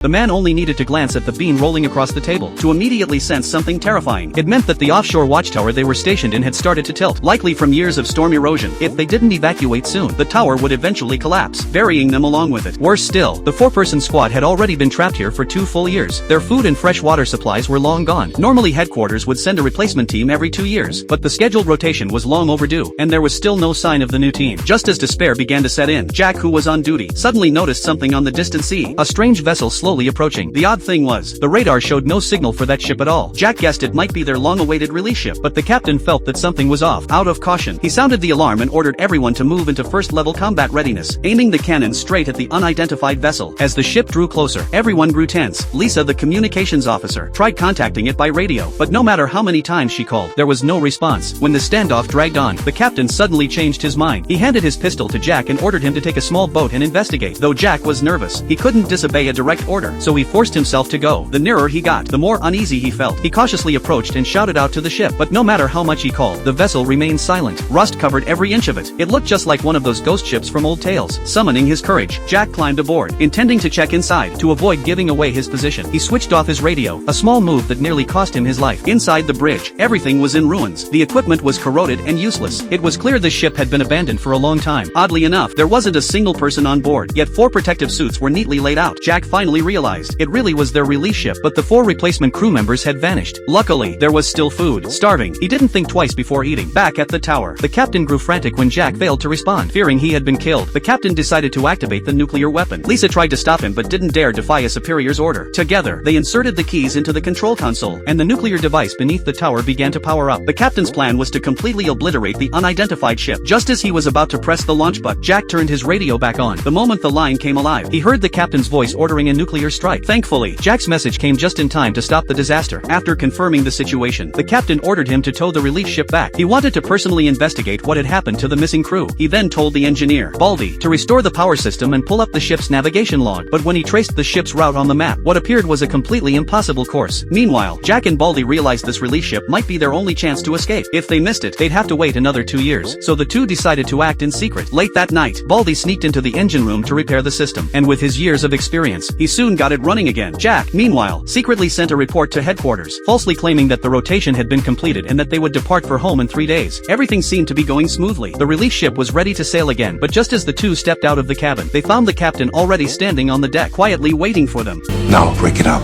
The man only needed to glance at the beam rolling across the table to immediately sense something terrifying. It meant that the offshore watchtower they were stationed in had started to tilt, likely from years of storm erosion. If they didn't evacuate soon, the tower would eventually collapse, burying them along with it. Worse still, the 4-person squad had already been trapped here for 2 full years. Their food and fresh water supplies were long gone. Normally headquarters would send a replacement team every 2 years, but the scheduled rotation was long overdue, and there was still no sign of the new team. Just as despair began to set in, Jack, who was on duty, suddenly noticed something on the distant sea, a strange vessel slowly approaching. The odd thing was, the radar showed no signal for that ship at all. Jack guessed it might be their long-awaited release ship, but the captain felt that something was off. Out of caution, he sounded the alarm and ordered everyone to move into first-level combat readiness, aiming the cannon straight at the unidentified vessel. As the ship drew closer, everyone grew tense. Lisa, the communications officer, tried contacting it by radio, but no matter how many times she called, there was no response. When the standoff dragged on, the captain suddenly changed his mind. He handed his pistol to Jack and ordered him to take a small boat and investigate. Though Jack was nervous, he couldn't disobey a direct order, so he forced himself to go. The nearer he got, the more uneasy he felt. He cautiously approached and shouted out to the ship, but no matter how much he called, the vessel remained silent. Rust covered every inch of it. It looked just like one of those ghost ships from old tales. Summoning his courage, Jack climbed aboard, intending to check inside. To avoid giving away his position, he switched off his radio, a small move that nearly cost him his life. Inside the bridge, everything was in ruins. The equipment was corroded and useless. It was clear the ship had been abandoned for a long time. Oddly enough, there wasn't a single person on board, yet 4 protective suits were neatly laid out. Jack finally realized it really was their release ship, but the 4 replacement crew members had vanished. Luckily, there was still food. Starving, he didn't think twice before eating. Back at the tower, the captain grew frantic when Jack failed to respond. Fearing he had been killed, the captain decided to activate the nuclear weapon. Lisa tried to stop him but didn't dare defy a superior's order. Together, they inserted the keys into the control console, and the nuclear device beneath the tower began to power up. The captain's plan was to completely obliterate the unidentified ship. Just as he was about to press the launch button, Jack turned his radio back on. The moment the line came alive, he heard the captain's voice ordering a nuclear strike. Thankfully, Jack's message came just in time to stop the disaster. After confirming the situation, the captain ordered him to tow the release ship back. He wanted to personally investigate what had happened to the missing crew. He then told the engineer, Baldy, to restore the power system and pull up the ship's navigation log. But when he traced the ship's route on the map, what appeared was a completely impossible course. Meanwhile, Jack and Baldy realized this release ship might be their only chance to escape. If they missed it, they'd have to wait another 2 years. So the two decided to act in secret. Late that night, Baldy sneaked into the engine room to repair the system, and with his years of experience, he soon got it running again. Jack, meanwhile, secretly sent a report to headquarters, falsely claiming that the rotation had been completed and that they would depart for home in 3 days. Everything seemed to be going smoothly. The release ship was ready to sail again, but just as the two stepped out of the cabin, they found the captain already standing on the deck, quietly waiting for them. Now break it up.